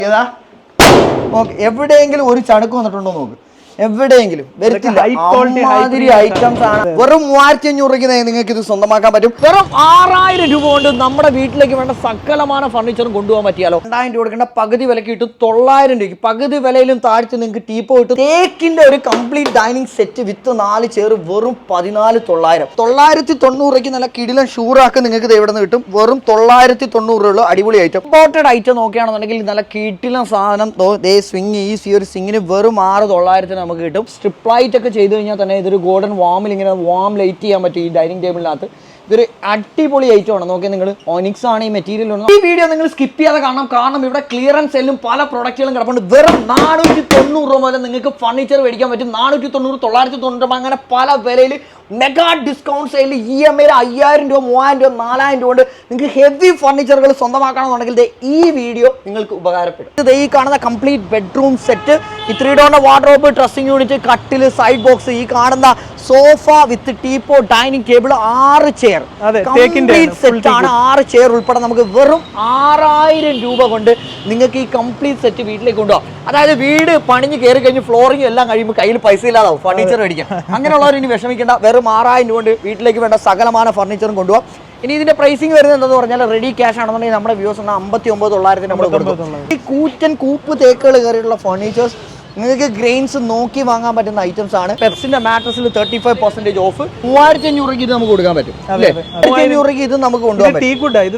ഏതാ നോക്ക്, എവിടെയെങ്കിലും ഒരു ചണക്ക് വന്നിട്ടുണ്ടോ നോക്ക്, എവിടെയെങ്കിലും വരത്തില്ല. അമ്മാതിരി ഐറ്റംസ് ആണ്. വെറും 3500 രൂപയ്ക്ക് നിങ്ങൾക്ക് ഇത് സ്വന്തമാക്കാൻ പറ്റും. വെറും 6000 രൂപ കൊണ്ട് നമ്മുടെ വീട്ടിലേക്ക് വേണ്ട സകലമാന ഫർണിച്ചറും കൊണ്ടുപോകാൻ പറ്റിയാലോ. 2000 രൂപ കൊടുക്കേണ്ട പകുതി വിലക്ക് കിട്ടും. 900 രൂപയ്ക്ക് പകുതി വിലയിലും താഴ്ത്തി നിങ്ങൾക്ക് ടീപ്പോ കിട്ടും. തേക്കിന്റെ ഒരു കംപ്ലീറ്റ് ഡൈനിങ് സെറ്റ് വിത്ത് 4 ചെയർ വെറും 14900. 990 രൂപയ്ക്ക് നല്ല കിടിലൻ ഷൂറാക്ക് നിങ്ങൾക്ക് ഇവിടെ നിന്ന് കിട്ടും. വെറും 990 രൂപ അടിപൊളി ഐറ്റം. ഇമ്പോർട്ടഡ് ഐറ്റം നോക്കുകയാണെന്നുണ്ടെങ്കിൽ നല്ല കിടിലൻ സാധനം സ്വിങ് ഈ ഒരു സ്വിങ്ങിന് വെറും 6900 നമുക്ക് കിട്ടും. സ്ട്രിപ്പ് ലൈറ്റ് ഒക്കെ ചെയ്ത് കഴിഞ്ഞാൽ തന്നെ ഇതൊരു ഗോൾഡൻ വാമിൽ ഇങ്ങനെ വാം ലൈറ്റ് ചെയ്യാൻ പറ്റും. ഈ ഡൈനിങ് ടേബിളിനകത്ത് ഇതൊരു അടിപൊളി ഐറ്റം ആണ്. നോക്കിയാൽ നിങ്ങൾ ഒനിക്സ് ആണ് ഈ മെറ്റീരിയൽ. ഈ വീഡിയോ നിങ്ങൾ സ്കിപ്പ് ചെയ്യാതെ കാണണം. കാരണം ഇവിടെ ക്ലിയറൻസ് സെല്ലും പല പ്രൊഡക്റ്റുകളും കിടപ്പുണ്ട്. വെറും 490 രൂപ മുതൽ നിങ്ങൾക്ക് ഫർണിച്ചർ മേടിക്കാൻ പറ്റും. 490, 990 അങ്ങനെ പല വിലയിൽ മെഗാ ഡിസ്കൗണ്ട് സെയിൽ. EMI 5000 രൂപ, 3000 രൂപ, 4000 രൂപ കൊണ്ട് നിങ്ങൾക്ക് ഹെവി ഫർണിച്ചറുകൾ സ്വന്തമാക്കണമെന്നുണ്ടെങ്കിൽ ഈ വീഡിയോ നിങ്ങൾക്ക് ഉപകാരപ്പെടും. ഇത് ഈ കാണുന്ന കംപ്ലീറ്റ് ബെഡ്റൂം സെറ്റ്, ഈ 3 ഡോറിന്റെ വാർഡ്രോബ്, ഡ്രസ്സിംഗ് യൂണിറ്റ്, കട്ടിൽ, സൈഡ് ബോക്സ്, ഈ കാണുന്ന sofa with teapoy, dining table, 6 chair set ആണ്. 6 ചെയർ ഉൾപ്പെടെ നമുക്ക് വെറും 6000 രൂപ കൊണ്ട് നിങ്ങൾക്ക് ഈ കംപ്ലീറ്റ് സെറ്റ് വീട്ടിലേക്ക് കൊണ്ടുപോകാം. അതായത് വീട് പണിഞ്ഞ് കയറി കഴിഞ്ഞ് ഫ്ലോറിംഗ് എല്ലാം കഴിയുമ്പോൾ കയ്യിൽ പൈസ ഇല്ലാതാവും ഫർണിച്ചർ മേടിക്കാൻ. അങ്ങനെയുള്ളവർ ഇനി വിഷമിക്കേണ്ട. വെറും 6000 രൂപ കൊണ്ട് വീട്ടിലേക്ക് വേണ്ട സകലമാന ഫർണിച്ചറും കൊണ്ടുപോകാം. ഇനി ഇതിന്റെ പ്രൈസിംഗ് വരുന്നത് എന്താണെന്ന് പറഞ്ഞാൽ റെഡി ക്യാഷ് ആണെന്നുണ്ടെങ്കിൽ നമ്മുടെ വ്യൂസ് 59,900 നമ്മൾ കൊടുക്കും. ഈ കൂറ്റൻ കൂപ്പ് തേക്കുകൾ കയറിയിട്ടുള്ള ഫർണിച്ചേഴ്സ് നിങ്ങൾക്ക് ഗ്രെയിൻസ് നോക്കി വാങ്ങാൻ പറ്റുന്ന ഐറ്റംസ് ആണ്. പെപ്സിന്റെ മാട്രസിൽ 35% ഓഫ്. 3500 രൂപയ്ക്ക് ഇത് നമുക്ക് കൊടുക്കാൻ പറ്റും. 3500 രൂപയ്ക്ക് ഇത് നമുക്ക് കൊണ്ടുപോകാൻ പറ്റും.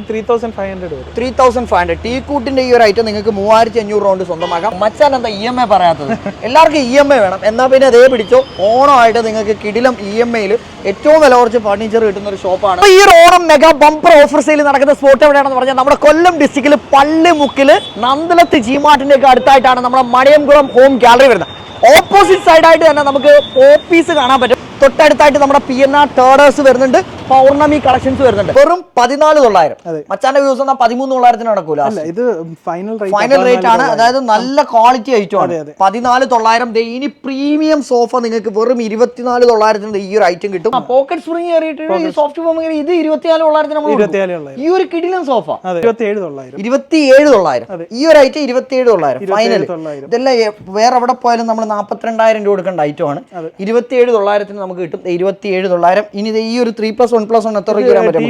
3500 ടീക്കൂട്ടിന്റെ ഈ ഒരു ഐറ്റം നിങ്ങൾക്ക് 3500 കൊണ്ട് സ്വന്തമാക്കാം. മച്ചാൻ എന്താ EMI പറയാത്തത്? എല്ലാവർക്കും EMI വേണം. എന്നാൽ പിന്നെ അതേ പിടിച്ചോ, ഓണമായിട്ട് നിങ്ങൾക്ക് കിടിലം EMIയിൽ ഏറ്റവും വില കുറച്ച് ഫർണിച്ചർ കിട്ടുന്ന ഒരു ഷോപ്പാണ്. ഈ ഒരു Onam mega bumper offer sale നടക്കുന്ന സ്പോട്ട് എവിടെയാണെന്ന് പറഞ്ഞാൽ നമ്മുടെ കൊല്ലം ഡിസ്ട്രിക്റ്റിൽ പള്ളിമുക്കില് നന്ദലത്ത് G-Martന്റെ ഒക്കെ അടുത്തായിട്ടാണ് നമ്മുടെ മണിയംകുളം ഹോം ഗാലറി വരുന്നത്. ഓപ്പോസിറ്റ് സൈഡായിട്ട് തന്നെ നമുക്ക് ഓഫീസ് കാണാൻ പറ്റും. തൊട്ടടുത്തായിട്ട് നമ്മുടെ PNR ടേഡേഴ്സ് വരുന്നുണ്ട്, പൗർണമി കളക്ഷൻസ് വരുന്നുണ്ട്. വെറും 14,900. മച്ചാന്റെ വ്യൂസ് 13,900 നടക്കൂല. ഇത് ഫൈനൽ റേറ്റ് ആണ്. അതായത് നല്ല ക്വാളിറ്റി ഐറ്റം ആണ്. 14,900. ഇനി പ്രീമിയം സോഫ നിങ്ങൾക്ക് വെറും 24,900 ഈ ഒരു ഐറ്റം കിട്ടും. പോക്കറ്റ് സ്പ്രിംഗ് കയറിയിട്ട് സോഫ്റ്റ് ഫോം ഇത് 24,900. ഈ ഒരു കിടിലൻ സോഫ 27,900. ഈ ഒരു ഐറ്റം 27,900 ഫൈനൽ. ഇതെല്ലാം വേറെ എവിടെ പോയാലും നമ്മൾ 42,000 രൂപ കൊടുക്കേണ്ട ഐറ്റം ആണ്. 27,900 നമുക്ക് കിട്ടും. 27,900. ഇനി ഈ ഒരു 3+1+1 എത്ര രൂപ വരാൻ പറ്റും?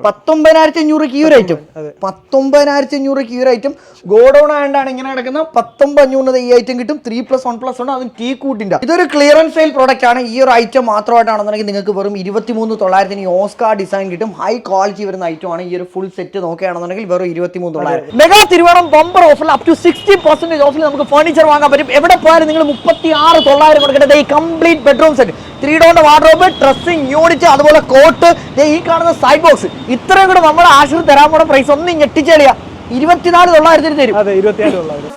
19,500 ഈ ഒരു ഐറ്റം. 19,500 ഈ ഒരു ഐറ്റം ഗോഡൌൺ ആയതുകൊണ്ടാണ് ഇങ്ങനെ കിടക്കുന്നത്. 19,500 ഈ ഐറ്റം കിട്ടും. 3+1+1 അതും ടീ കൂട്ടിന്റെ. ഇതൊരു ക്ലിയറൻസ് സെയിൽ പ്രോഡക്റ്റ് ആണ്. ഈ ഒരു ഐറ്റം മാത്രമായിട്ടാണെന്നുണ്ടെങ്കിൽ നിങ്ങൾക്ക് വെറും 23,900 ഓസ്കാർ ഡിസൈൻ കിട്ടും. ഹൈ ക്വാളിറ്റി വരുന്ന ഐറ്റം ആണ്. ഈ ഒരു ഫുൾ സെറ്റ് നോക്കുകയാണെന്നുണ്ടെങ്കിൽ വെറും 23,900. മെഗാ തിരുവോണം ബമ്പർ ഓഫറിൽ അപ് ടു 60% ഓഫിൽ നമുക്ക് ഫർണിച്ചർ വാങ്ങാൻ പറ്റും. എവിടെ പോയാലും നിങ്ങൾ 36,900 കൊടുക്കേണ്ടത് ഈ കംപ്ലീറ്റ് ബെഡ്റൂം സെറ്റ്, 3 ഡോറിന്റെ വാർഡ്രോബ്, ഡ്രസ്സിംഗ് യൂണിറ്റ്, അതുപോലെ കോട്ട്, ഈ കാണുന്ന സൈഡ് ബോക്സ്, ഇത്രയും കൂടെ നമ്മുടെ ആശുപത്രി തരാൻ പോണ പ്രൈസ് ഒന്ന് ഞെട്ടിച്ചേളിയാ. 24,900 തരും.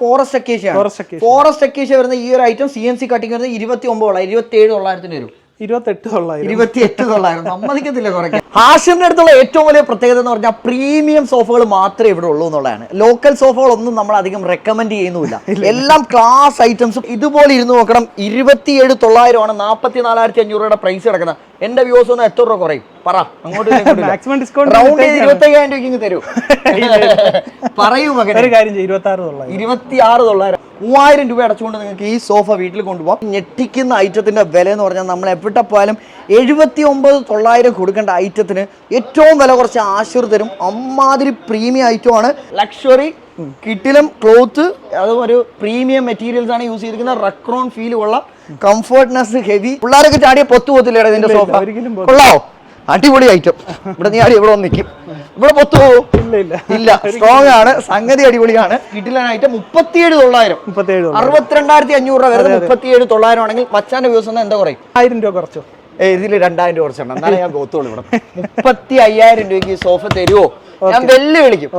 ഫോറസ്റ്റ് അക്കേഷ്യ വരുന്ന ഈ ഒരു ഐറ്റം CNC കട്ടിങ് വരുന്നത് 29,900. 27,900 തരും. 28,900 സമ്മതിക്കത്തില്ല കുറയ്ക്കാൻ. ഹാഷിറിന്റെ അടുത്തുള്ള ഏറ്റവും വലിയ പ്രത്യേകത എന്ന് പറഞ്ഞാൽ പ്രീമിയം സോഫകൾ മാത്രമേ ഇവിടെ ഉള്ളൂ എന്നുള്ളതാണ്. ലോക്കൽ സോഫകളൊന്നും നമ്മൾ അധികം റെക്കമെൻഡ് ചെയ്യുന്നില്ല. എല്ലാം ക്ലാസ് ഐറ്റംസും. ഇതുപോലെ ഇരുന്ന് നോക്കണം. 27,900 ആണ് 44,500 പ്രൈസ് കിടക്കുന്നത്. എന്റെ വ്യൂസ് ഒന്ന് എത്ര രൂപ കുറയും പറ? അങ്ങോട്ട് മാക്സിമം ഡിസ്കൗണ്ട് റൗണ്ട് 25,000 രൂപയ്ക്ക് തരൂ. പറയൂ മകൻ. 26,900. 3000 രൂപ അടച്ചുകൊണ്ട് നിങ്ങൾക്ക് ഈ സോഫ വീട്ടിൽ കൊണ്ടുപോകാം. ഞെട്ടിക്കുന്ന ഐറ്റത്തിന്റെ വില എന്ന് പറഞ്ഞാൽ നമ്മൾ എവിടെ പോയാലും 79,900 കൊടുക്കേണ്ട ഐറ്റത്തിന് ഏറ്റവും വില കുറച്ച് ആശുർ തരും. അമ്മാതിരി പ്രീമിയം ഐറ്റമാണ്. ലക്ഷറി കിട്ടിലും ക്ലോത്ത്, അതും ഒരു പ്രീമിയം മെറ്റീരിയൽസ് ആണ് യൂസ് ചെയ്തിരിക്കുന്നത്. റക്രോൺ ഫീൽ ഉള്ള കംഫർട്ട്നെസ് ഹെവി. പിള്ളേരൊക്കെ ചാടിയ പൊത്തു പോത്തില്ലേടാ ഇതിന്റെ സോഫ? കൊള്ളാവോ? അടിപൊളി ഐറ്റം. ഇവിടെ നീ ഇവിടെ വന്ന് നിൽക്കും. ഇവിടെ പൊത്തു പോവും? ഇല്ല. സ്ട്രോങ് ആണ് സംഗതി. അടിപൊളിയാണ്. കിട്ടിലാണ് ഐറ്റം. 37,900. 62,500 രൂപ വരുന്നത് 37,900 ആണെങ്കിൽ മച്ചാന്റെ വ്യൂസ് ഒന്ന് എന്താ കുറയും? 1000 രൂപ കുറച്ചോ? ഇതിൽ 2,000 രൂപ കുറച്ചുണ്ട്. എന്നാലും ഞാൻ പോത്തോളൂ. ഇവിടെ 35,000 രൂപയ്ക്ക് ഈ സോഫ തരുമോ? ഞാൻ വെല്ലു വിളിക്കും.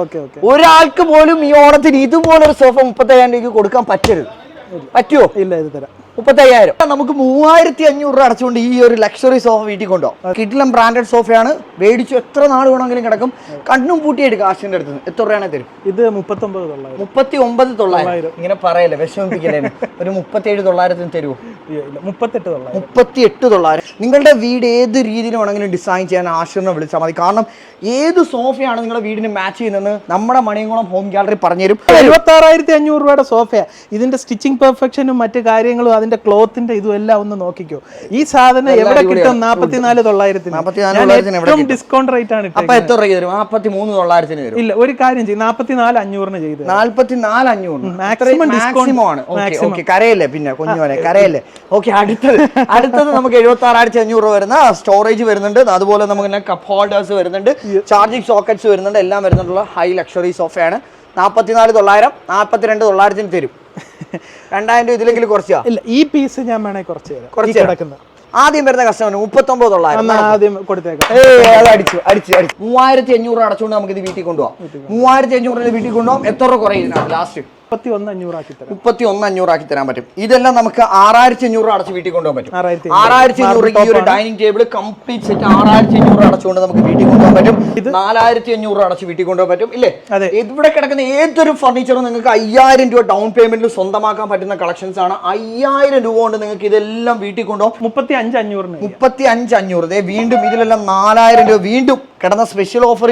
ഒരാൾക്ക് പോലും ഈ ഓണത്തിന് ഇതുപോലൊരു സോഫ 35,000 രൂപയ്ക്ക് കൊടുക്കാൻ പറ്റരുത്. പറ്റുമോ? ഇല്ല, ഇത് തരാം. 35,000. നമുക്ക് 3,500 രൂപ അടച്ചുകൊണ്ട് ഈ ഒരു ലക്ഷറി സോഫ വീട്ടിൽ കൊണ്ടുപോകും. കിടിലം ബ്രാൻഡഡ് സോഫയാണ്. മേടിച്ചു എത്ര നാൾ വേണമെങ്കിലും കിടക്കും. കണ്ണും പൂട്ടിയെടുക്കും. കാശിന്റെ അടുത്ത് എത്ര രൂപയാണെ തരും? ഇത് 39,900. ഇങ്ങനെ പറയല്ലേ, വിഷമിപ്പിക്കലേ. ഒരു 37,900 തരുമോ? 38,900. നിങ്ങളുടെ വീട് ഏത് രീതിയിൽ വേണമെങ്കിലും ഡിസൈൻ ചെയ്യാൻ ആശ്രമം വിളിച്ചാൽ മതി. കാരണം ഏത് സോഫയാണ് നിങ്ങളുടെ വീടിന് മാച്ച് ചെയ്യുന്നതെന്ന് നമ്മുടെ മണിയംകുളം ഹോം ഗാലറി പറഞ്ഞുതരും. 76,500 രൂപയുടെ സോഫയാണ്. ഇതിന്റെ സ്റ്റിച്ചിങ് പെർഫെക്ഷനും മറ്റു കാര്യങ്ങളും അതിന്റെ ക്ലോത്തിന്റെ ഇതും എല്ലാം ഒന്ന് നോക്കിക്കോ. ഈ സാധനം എവിടെ കിട്ടും? 44,900 ഡിസ്കൗണ്ട് റേറ്റ് ആണ്. അപ്പൊ എത്ര രൂപ തരും? 43,900 വരും. ഇല്ല, ഒരു കാര്യം ചെയ്യും, 44,500 ചെയ്ത് 44,500 മാക്സിമം ഡിസ്കൗണ്ട് ആണ്. കരയല്ലേ പിന്നെ കുഞ്ഞുപോലെ കരയല്ലേ. ഓക്കെ, അടുത്തത് നമുക്ക് 76,500 വരുന്ന സ്റ്റോറേജ് വരുന്നുണ്ട്. അതുപോലെ നമുക്ക് കപ്പ് ഹോൾഡേഴ്സ് വരുന്നുണ്ട്, ചാർജിങ് സോക്കറ്റ്സ് വരുന്നുണ്ട്, എല്ലാം വരുന്നുണ്ടുള്ള ഹൈ ലക്ഷറി സോഫയാണ്. 44,900, 42,900 തരും. 2,000 ഇതിലെങ്കിലും കുറച്ചാ. ഇല്ല, ഈ പീസ് ഞാൻ വേണേ കുറച്ച് കിടക്കുന്നത് ആദ്യം വരുന്ന കസ്റ്റമറിന് 39,900 ആദ്യം കൊടുത്തേക്കാം. 3,500 അടച്ചുകൊണ്ട് നമുക്ക് ഇത് വീട്ടിൽ കൊണ്ടുപോകാം. 3,500 വീട്ടിൽ കൊണ്ടുപോകാം. എത്ര രൂപ കുറയും ലാസ്റ്റ്? 31,500 ആക്കി തരാൻ പറ്റും. ഇതെല്ലാം നമുക്ക് 6,500 അടച്ച് വീട്ടിൽ കൊണ്ടുപോകാൻ പറ്റും. 6,500 ഈ ഒരു ഡൈനിങ് ടേബിൾ കംപ്ലീറ്റ് സെറ്റ് 6,500 അടച്ചുകൊണ്ട് നമുക്ക് വീട്ടിൽ കൊണ്ടുപോകാൻ പറ്റും. 4,500 അടച്ച് വീട്ടിൽ കൊണ്ടുപോകാൻ പറ്റും. ഇല്ലേ, ഇവിടെ കിടക്കുന്ന ഏതൊരു ഫർണിച്ചറും നിങ്ങൾക്ക് 5,000 രൂപ ഡൗൺ പേയ്മെന്റിൽ സ്വന്തമാക്കാൻ പറ്റുന്ന കളക്ഷൻസ് ആണ്. 5,000 രൂപ കൊണ്ട് നിങ്ങൾക്ക് ഇതെല്ലാം വീട്ടിൽ കൊണ്ടുപോകും. 35,500 വീണ്ടും ഇതിലെല്ലാം 4,000 രൂപ വീണ്ടും കിടന്ന സ്പെഷ്യൽ ഓഫർ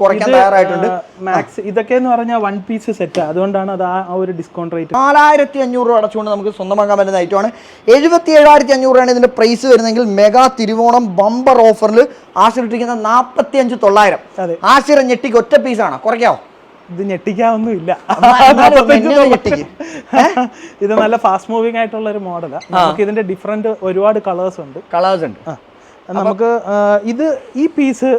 കുറയ്ക്കാൻ തയ്യാറായിട്ടുണ്ട്. മാക്സ് ഇതൊക്കെ എന്ന് പറഞ്ഞാൽ 1 പീസ് സെറ്റ്, അതുകൊണ്ടാണ് അത് ആ ഒരു ഡിസ്കൗണ്ട് റേറ്റ്. 4,500 അടച്ചുകൊണ്ട് നമുക്ക് സ്വന്തമാക്കാൻ പറ്റുന്ന ഐറ്റമാണ്. 77,500 ഇതിന്റെ പ്രൈസ് വരുന്നെങ്കിൽ മെഗാ തിരുവോണം ബമ്പർ ഓഫറിൽ ആശ്രയിച്ചിരിക്കുന്ന 45,900. ആശ്രയം ഞെട്ടിക്ക് ഒറ്റ പീസാണ്. കുറയ്ക്കാവോ? ഇത് ഞെട്ടിക്കാവൊന്നുമില്ല. ഇത് നല്ല ഫാസ്റ്റ് മൂവിംഗ് ആയിട്ടുള്ള ഒരു മോഡലാണ്. നമുക്ക് ഇതിന്റെ ഡിഫറെന്റ് ഒരുപാട് കളേഴ്സ് ഉണ്ട്. നമുക്ക് ഇത് ഈ പീസ്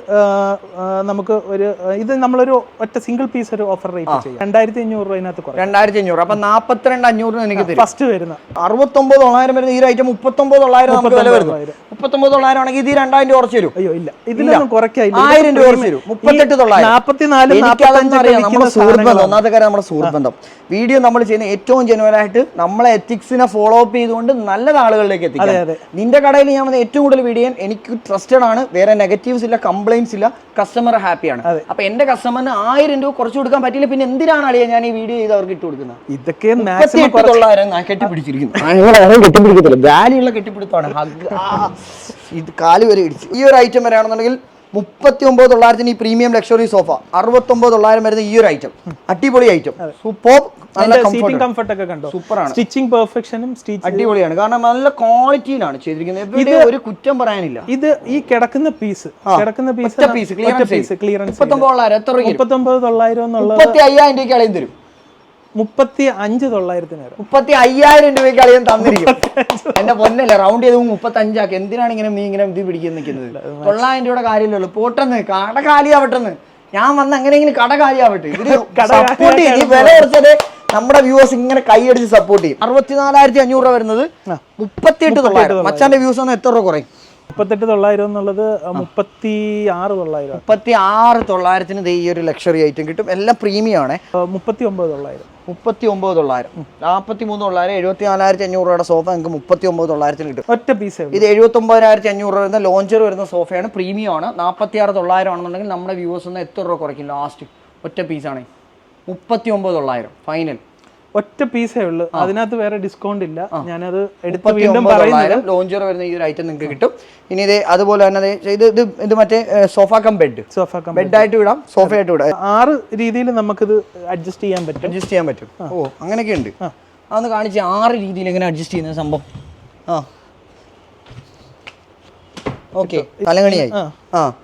നമുക്ക് ഒരു ഇത് നമ്മളൊരു ഒറ്റ സിംഗിൾ പീസ് ഒരു ഓഫർ റേറ്റ് ചെയ്യും. 2,500 രൂപ. 2,500. അപ്പൊ 42,500 എനിക്ക് ഫസ്റ്റ് വരുന്ന 69,900 വരുന്ന ഈ ഐറ്റം 39,900 നമുക്ക് വില വരുന്നു. 39,900 ആണെങ്കിൽ ഇത് 2,000 രൂപ കുറച്ച് തരും. അയ്യോ ഇല്ല, ഇതിലൊന്നും കുറയ്ക്കില്ല. 1,000 രൂപ കുറച്ച് തരും. 38,900. നമ്മുടെ സുഹൃത്ബന്ധം, ഒന്നാമത്തെ കാര്യം നമ്മുടെ സുഹൃത്ബന്ധം. വീഡിയോ നമ്മൾ ചെയ്യുന്ന ഏറ്റവും ജെനുവൻ ആയിട്ട് നമ്മളെ എത്തിക്സിനെ ഫോളോ അപ്പ് ചെയ്തുകൊണ്ട് നല്ല ആളുകളിലേക്ക് എത്തിക്കാം. നിന്റെ കടയിൽ ഞാൻ ഏറ്റവും കൂടുതൽ വീഡിയോ എനിക്ക് ട്രസ്റ്റഡ് ആണ്. വേറെ നെഗറ്റീവ്സ് ഇല്ല, കംപ്ലൈന്റ്സ് ഇല്ല, കസ്റ്റമർ ഹാപ്പിയാണ്. അപ്പൊ എന്റെ കസ്റ്റമറിന് 1,000 രൂപ കുറച്ച് കൊടുക്കാൻ പറ്റില്ല, പിന്നെ എന്തിനാണ് അളിയാ ഞാൻ ഈ വീഡിയോ ചെയ്ത് അവർക്ക് ഇട്ട് കൊടുക്കുന്നത്? ഇതൊക്കെ 38,900 കെട്ടിപ്പിടിച്ചിരിക്കുന്നു. കെട്ടിപ്പിടിക്കത്തില്ല, വാല്യുള്ള കെട്ടിപ്പിടുത്തമാണ്. ഇത് കാല് വരെ ഇടിച്ചു. ഈ ഒരു ഐറ്റം വരെയാണെന്നുണ്ടെങ്കിൽ 39,900 ഈ പ്രീമിയം ലക്ഷറി സോഫ. 69,900 വരുന്ന ഈ ഒരു ഐറ്റം അടിപൊളി ഐറ്റം. സൂപ്പർ. സൂപ്പറാണ്. സ്റ്റിച്ചിങ് പെർഫെക്ഷനും അടിപൊളിയാണ്. കാരണം നല്ല ക്വാളിറ്റിയിലാണ് ചെയ്തിരിക്കുന്നത്. ഒരു കുറ്റം പറയാനില്ല. ഇത് ഈ കിടക്കുന്ന പീസ് ക്ലിയറൻസ് 39,900. എത്ര രൂപ? 39,900 എന്നുള്ളത് 35,000 രൂപയ്ക്ക് അളിയും തരും. 35,900 35,000 രൂപയ്ക്ക് അളിയും തന്നിരിക്കും. എന്റെ പൊന്നല്ലേ, റൗണ്ട് ചെയ്ത് 35 ആക്കി. എന്തിനാണ് ഇങ്ങനെ നീ ഇങ്ങനെ ഇത് പിടിക്കാൻ നിൽക്കുന്നത്? 900 രൂപയുടെ കാര്യമില്ലല്ലോ. പോട്ടെന്ന്, കട കാലിയാവട്ടെന്ന്. ഞാൻ വന്ന് എങ്ങനെയെങ്കിലും കട കാലിയാവട്ടെ. ഇതിന് സപ്പോർട്ട് ചെയ്യും. ഈ വില കുറച്ചത് നമ്മുടെ വ്യൂവേഴ്സ് ഇങ്ങനെ കൈയടിച്ച് സപ്പോർട്ട് ചെയ്യും. 64,500 രൂപ വരുന്നത് 38,900. മച്ചാന്റെ വ്യൂസ് ഒന്ന് എത്ര രൂപ കുറയും? 38,900 എന്നുള്ളത് 36,900. 36,900 ഈ ഒരു ലക്ഷറി ഐറ്റം കിട്ടും. എല്ലാം പ്രീമിയം ആണ്. 39,900. 39,900. 43,900. 74,500 രൂപയുടെ സോഫ നിങ്ങൾക്ക് 39,900 കിട്ടും. ഒറ്റ പീസ്. ഇത് 79,500 വരുന്ന ലോഞ്ചർ വരുന്ന സോഫയാണ്. പ്രീമിയം ആണ്. 46,900 ആണെന്നുണ്ടെങ്കിൽ നമ്മുടെ വ്യൂവേഴ്സ് ഒന്ന് എത്ര രൂപ കുറയ്ക്കും? ലാസ്റ്റ് ഒറ്റ പീസാണ് 39,900 ഫൈനൽ. ഒറ്റ പീസേ ഉള്ളൂ, അതിനകത്ത് വേറെ ഡിസ്കൗണ്ട് ഇല്ല. ഞാനത് എടുത്ത് വീണ്ടും പറയുന്നത് ലോഞ്ചർ വരുന്ന ഈ ഒരു ഐറ്റം നിങ്ങൾക്ക് കിട്ടും. ഇനി ഇത് അതുപോലെ തന്നെ ഇത് മറ്റേ സോഫ കം ബെഡ് ആയിട്ട് വിടാം, സോഫ ആയിട്ട് വിടാം. 6 രീതിയിൽ നമുക്കിത് അഡ്ജസ്റ്റ് ചെയ്യാൻ പറ്റും. ഓ, അങ്ങനെയൊക്കെ ഉണ്ട്. അതൊന്ന് കാണിച്ച് 6 രീതിയിൽ എങ്ങനെ അഡ്ജസ്റ്റ് ചെയ്യുന്ന സംഭവം. ഓക്കെ,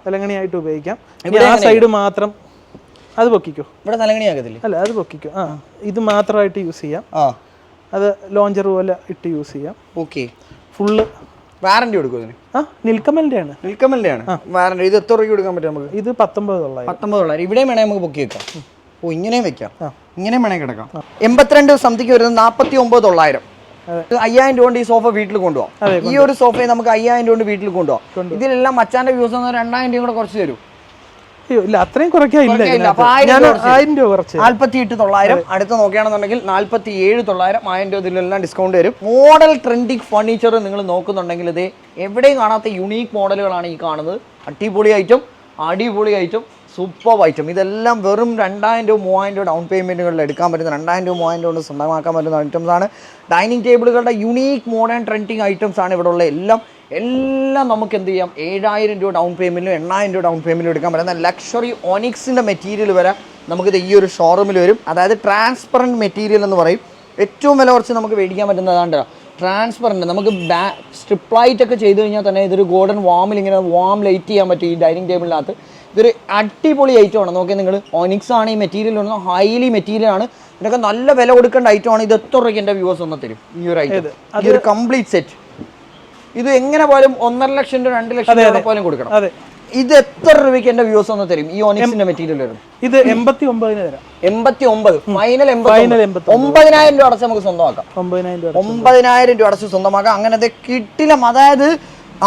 തലങ്ങണിയായിട്ട് ഉപയോഗിക്കാം. ആ സൈഡ് മാത്രം അത് പൊക്കിക്കോ. ഇവിടെ തലങ്ങണിയാകത്തില്ല. അല്ല, അത് പൊക്കിക്കോ. ഇത് മാത്രമായിട്ട് യൂസ് ചെയ്യാം. അത് ലോഞ്ചർ പോലെ ഇട്ട് യൂസ് ചെയ്യാം. ഓക്കെ, ഫുള്ള് വാറന്റി കൊടുക്കും ഇതിന്? നിൽക്കമലിന്റെ ആണ് വാറന്റി. ഇത് എത്ര രൂപ കൊടുക്കാൻ പറ്റും നമുക്ക്? ഇത് 19,900. ഇവിടെയും വേണേ നമുക്ക് പൊക്കി വെക്കാം. ഓ, ഇങ്ങനെയും വെക്കാം, ഇങ്ങനെയും വേണേ കിടക്കാം. 82 സംതിങ് വരുന്നത് 49,900. 5,000 രൂപ കൊണ്ട് ഈ സോഫ വീട്ടിൽ കൊണ്ടുപോകാം. ഈ ഒരു സോഫയെ നമുക്ക് 5,000 രൂപ കൊണ്ട് വീട്ടിൽ കൊണ്ടുപോകാം. ഇതിലെല്ലാം മച്ചാന്റെ വ്യൂസ് 2,000 രൂപ കൂടെ കുറച്ച് തരും. ഇല്ല, അത്രയും കുറയ്ക്കില്ല. 1,000 രൂപ കുറച്ച് 48,900. അടുത്ത് നോക്കുകയാണെന്നുണ്ടെങ്കിൽ 47,900. 1,000 രൂപ ഇതിലെല്ലാം ഡിസ്കൗണ്ട് വരും. മോഡൽ ട്രെൻഡിങ് ഫർണിച്ചർ നിങ്ങൾ നോക്കുന്നുണ്ടെങ്കിൽ ഇത് എവിടെയും കാണാത്ത യുണീക്ക് മോഡലുകളാണ് ഈ കാണുന്നത്. അടിപൊളി ഐറ്റം സൂപ്പർ ഐറ്റം. ഇതെല്ലാം വെറും 2000 രൂപ 3000 രൂപ ഡൗൺ പേയ്മെൻറ്റുകളിൽ എടുക്കാൻ പറ്റുന്ന 2000 രൂപ 3000 രൂപ കൊണ്ട് സ്വന്തമാക്കാൻ പറ്റുന്ന ഐറ്റംസ് ആണ്. ഡൈനിങ് ടേബിളുകളുടെ യുണീക്ക് മോഡേൺ ട്രെൻഡിങ് ഐറ്റംസ് ആണ് ഇവിടെ ഉള്ള എല്ലാം നമുക്ക് എന്ത് ചെയ്യാം 7000 രൂപ ഡൗൺ പേയ്മെൻറ്റിലും 8000 രൂപ ഡൗൺ പേയ്മെൻറ്റിലും എടുക്കാൻ പറ്റുന്ന ലക്ഷറി ഒനിക്സിൻ്റെ മെറ്റീരിയൽ വരെ നമുക്കിത് ഈ ഒരു ഷോറൂമിൽ വരും. അതായത് ട്രാൻസ്പെറൻറ്റ് മെറ്റീരിയൽ എന്ന് പറയും. ഏറ്റവും വില കുറച്ച് നമുക്ക് മേടിക്കാൻ പറ്റുന്നതാണ് ട്രാൻസ്പെറൻറ്റ്. നമുക്ക് സ്ട്രിപ്പ് ലൈറ്റ് ഒക്കെ ചെയ്ത് കഴിഞ്ഞാൽ തന്നെ ഇതൊരു ഗോൾഡൻ വാമിൽ ഇങ്ങനെ വാം ലൈറ്റ് ചെയ്യാൻ പറ്റും ഈ ഡൈനിങ് ടേബിളിനകത്ത്. ഇതൊരു അടിപൊളി ഐറ്റമാണ്. നോക്കിയാൽ നിങ്ങൾ ഒനിക്സ് ആണ് ഈ മെറ്റീരിയൽ വരുന്നത്. ഹൈലി മെറ്റീരിയലാണ്. ഇതിനൊക്കെ നല്ല വില കൊടുക്കേണ്ട ഐറ്റമാണ്. ഇത് എത്ര രൂപയ്ക്ക് എൻ്റെ വ്യൂവേഴ്സ് ഒന്ന് തരും ഈ ഒരു ഐറ്റം, ഈ ഒരു കംപ്ലീറ്റ് സെറ്റ്. ഇത് എങ്ങനെ പോലും 1.5 ലക്ഷം രൂപ 2 ലക്ഷം രൂപ പോലും കൊടുക്കണം. ഇത് എത്ര രൂപയ്ക്ക് എൻ്റെ വ്യൂവേഴ്സ് ഒന്ന് തരും ഈ ഒനിക്സിന്റെ മെറ്റീരിയൽ വരും? ഇത് 89 തരാം. 89 ഫൈനൽ 9000 രൂപ അടച്ച് നമുക്ക് സ്വന്തമാക്കാം. 9000 രൂപ അടച്ച് സ്വന്തമാക്കാം. അങ്ങനത്തെ കിട്ടില്ല. അതായത്